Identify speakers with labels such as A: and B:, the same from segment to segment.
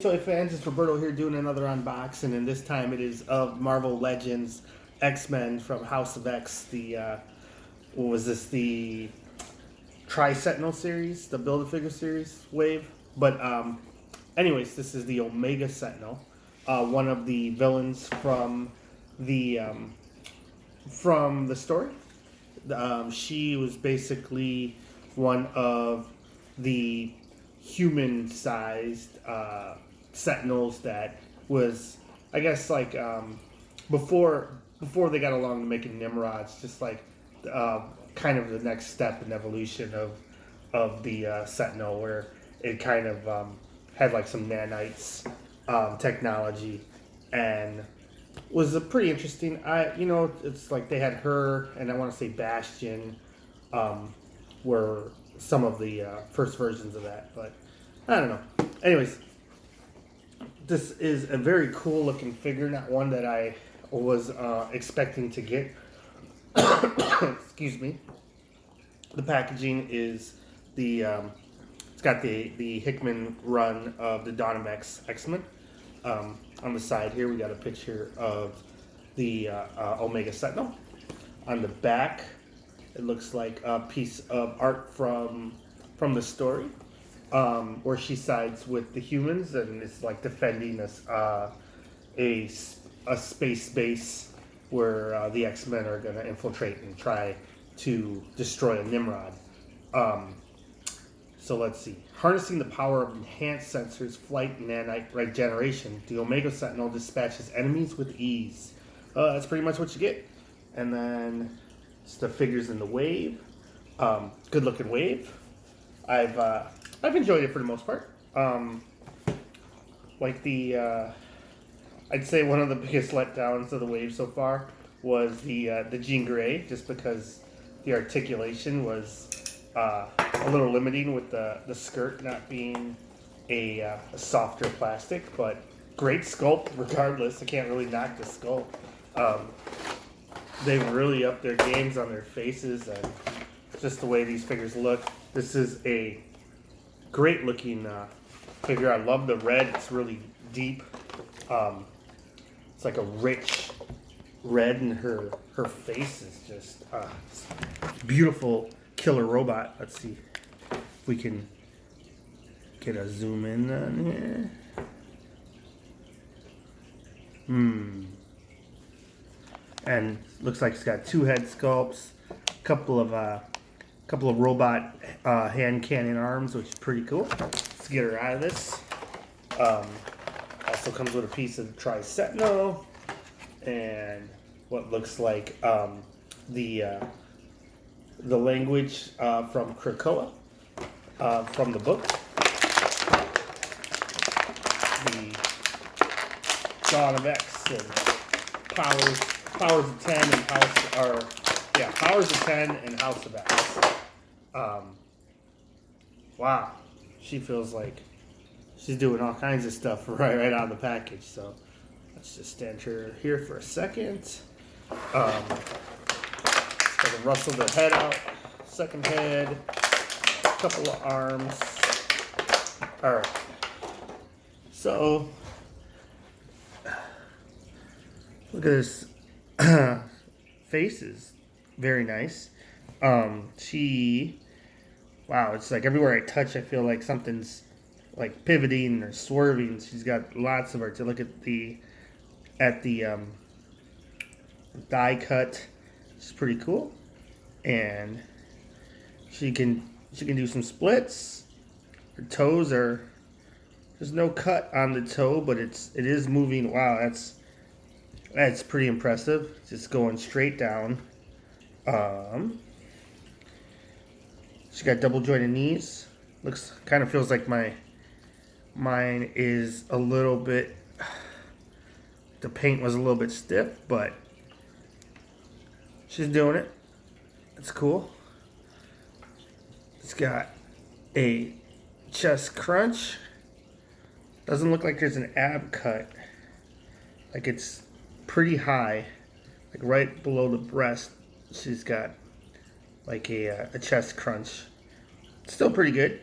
A: Toy fans, it's Roberto here doing another unboxing, and this time it is of Marvel Legends X-Men from House of X. The what was this? The Sentinel series, the Build-A-Figure series wave. But anyways, this is the Omega Sentinel, one of the villains from the story. She was basically one of the human-sized Sentinels that was, I guess, like before they got along to making Nimrods, just like kind of the next step in evolution of the Sentinel, where it kind of had like some nanites technology, and was a pretty interesting. It's like they had her, and I want to say Bastion were some of the first versions of that, but I don't know. Anyways, this is a very cool looking figure, not one that I was expecting to get. Excuse me. The packaging is it's got the Hickman run of the Dawn of X-Men. On the side here, we got a picture of the Omega Sentinel. On the back, it looks like a piece of art from the story, where she sides with the humans and is like defending a space base where the X-Men are going to infiltrate and try to destroy a Nimrod. So let's see. Harnessing the power of enhanced sensors, flight, and nanite regeneration, the Omega Sentinel dispatches enemies with ease. That's pretty much what you get. And then it's the figures in the wave. Good looking wave. I've enjoyed it for the most part. I'd say one of the biggest letdowns of the wave so far was the Jean Grey, just because the articulation was a little limiting with the skirt not being a softer plastic, but great sculpt regardless. I can't really knock the sculpt. They've really upped their games on their faces and just the way these figures look. This is a great looking figure. I love the red. It's really deep. It's like a rich red, and her face is just beautiful killer robot. Let's see if we can get a zoom in on here. And looks like it's got two head sculpts, a couple of robot hand cannon arms, which is pretty cool. Let's get her out of this. Also comes with a piece of the Sentinel and what looks like the language from Krakoa from the book. The Dawn of X and Powers of 10 and Powers of 10 and House of X. Wow, she feels like she's doing all kinds of stuff right out of the package. So let's just stand her here for a second. Just gotta rustle the head out. Second head, a couple of arms. All right. So look at this. Face is very nice. Wow, it's like everywhere I touch, I feel like something's like pivoting or swerving. She's got lots of art. To look at the die cut. It's pretty cool, and she can do some splits. Her toes there's no cut on the toe, but it is moving. Wow, that's pretty impressive. Just going straight down. She got double jointed knees. Kind of feels like mine is a little bit. The paint was a little bit stiff, but she's doing it. It's cool. It's got a chest crunch. Doesn't look like there's an ab cut. Like it's pretty high, like right below the breast. She's got like a chest crunch. Still pretty good.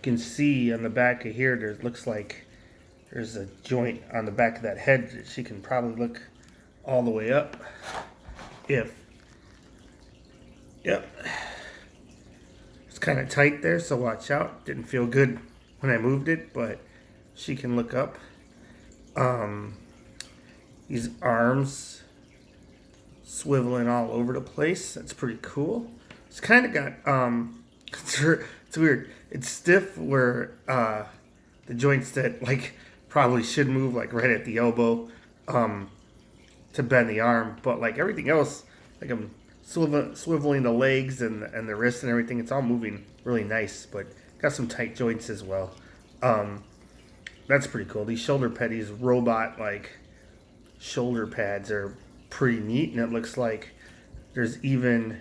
A: can see on the back of here, there looks like there's a joint on the back of that head that she can probably look all the way up. Yep. It's kind of tight there, so watch out. Didn't feel good when I moved it, but she can look up. These arms swiveling all over the place. That's pretty cool. It's kind of got it's weird. It's stiff where the joints that like probably should move like right at the elbow to bend the arm, but like everything else, like I'm swiveling the legs and the wrists and everything. It's all moving really nice, but got some tight joints as well. That's pretty cool. These shoulder pads, these robot like shoulder pads are pretty neat, and it looks like there's even,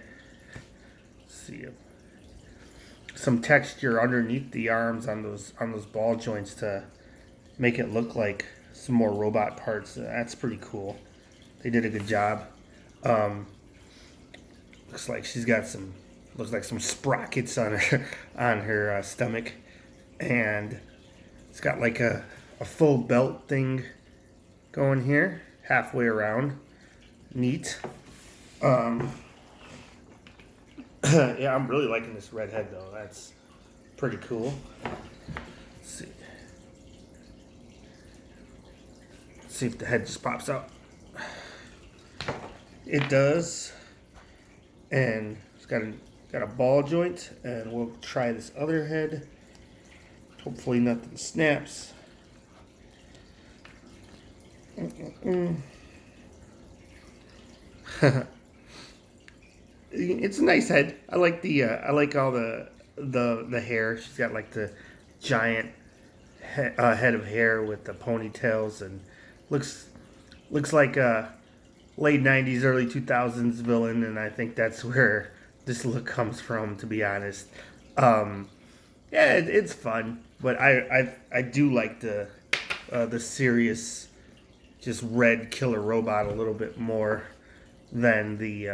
A: let's see, some texture underneath the arms on those ball joints to make it look like some more robot parts. That's pretty cool. They did a good job. Looks like she's got some sprockets on her stomach, and it's got like a full belt thing going here, halfway around. Neat. Yeah, I'm really liking this red head though. That's pretty cool. Let's see. Let's see if the head just pops out. It does. And it's got a ball joint, and we'll try this other head. Hopefully nothing snaps. It's a nice head. I like I like all the hair. She's got like the giant head of hair with the ponytails, and looks like a late 90s, early 2000s villain, and I think that's where this look comes from, to be honest. Yeah, it's fun, but I do like the serious, just red killer robot a little bit more than the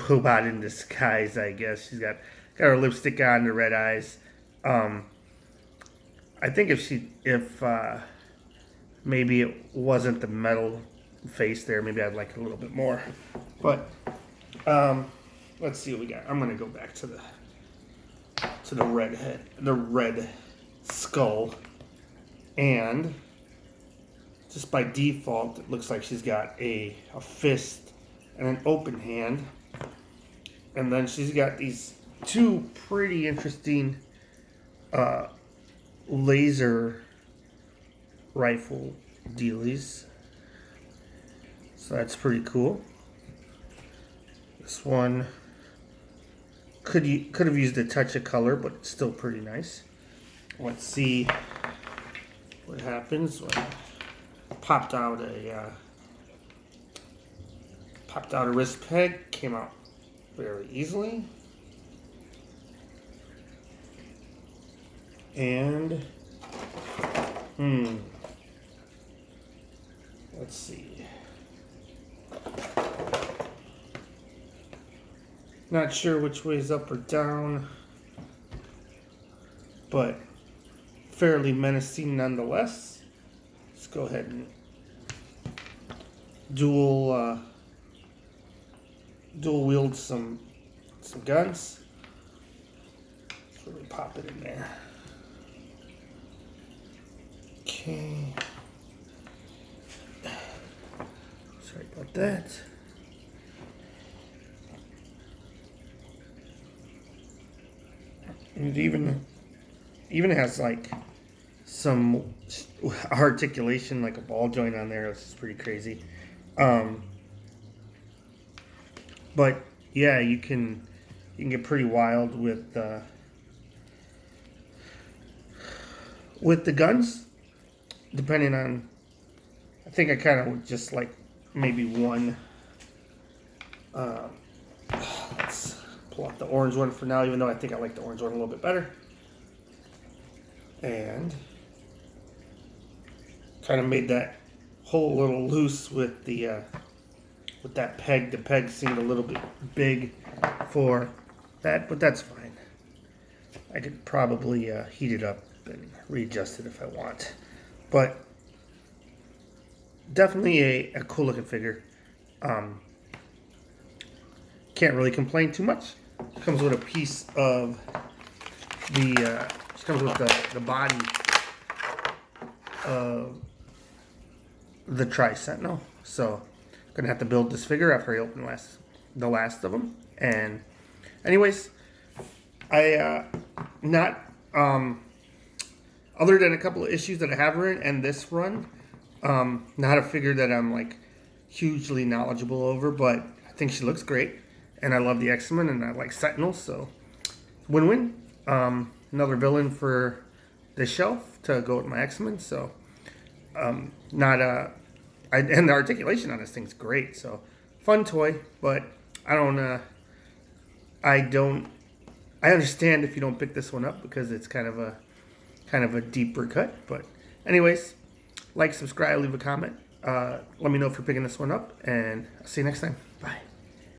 A: robot in disguise, I guess. She's got her lipstick on, the red eyes. I think if maybe it wasn't the metal face there, maybe I'd like it a little bit more. But let's see what we got. I'm gonna go back to the red head, the red skull, and just by default, it looks like she's got a fist and an open hand, and then she's got these two pretty interesting laser rifle dealies. So that's pretty cool. This one could have used a touch of color, but it's still pretty nice. Let's see what happens when I popped out a wrist peg. Came out very easily, and let's see. Not sure which way is up or down, but fairly menacing nonetheless. Let's go ahead and dual wield some guns. Let's really pop it in there. Okay. Sorry about that. It even has like some articulation, like a ball joint on there. It's pretty crazy. But yeah, you can get pretty wild with the guns, depending on. I think I kind of would just like maybe one. Let's pull out the orange one for now, even though I think I like the orange one a little bit better. And kind of made that hole a little loose with the with that peg. The peg seemed a little bit big for that, but that's fine. I could probably heat it up and readjust it if I want. But definitely a cool looking figure. Can't really complain too much. It comes with a piece of the, it comes with the body of the Sentinel. So I'm gonna have to build this figure after I open the last of them. And anyways, I not other than a couple of issues that I have run and this run, not a figure that I'm like hugely knowledgeable over, but I think she looks great, and I love the X-Men and I like Sentinels, so win-win. Another villain for the shelf to go with my X-Men, so and the articulation on this thing's great, so fun toy, but I understand if you don't pick this one up because it's kind of a deeper cut. But anyways, like, subscribe, leave a comment. Let me know if you're picking this one up, and I'll see you next time. Bye.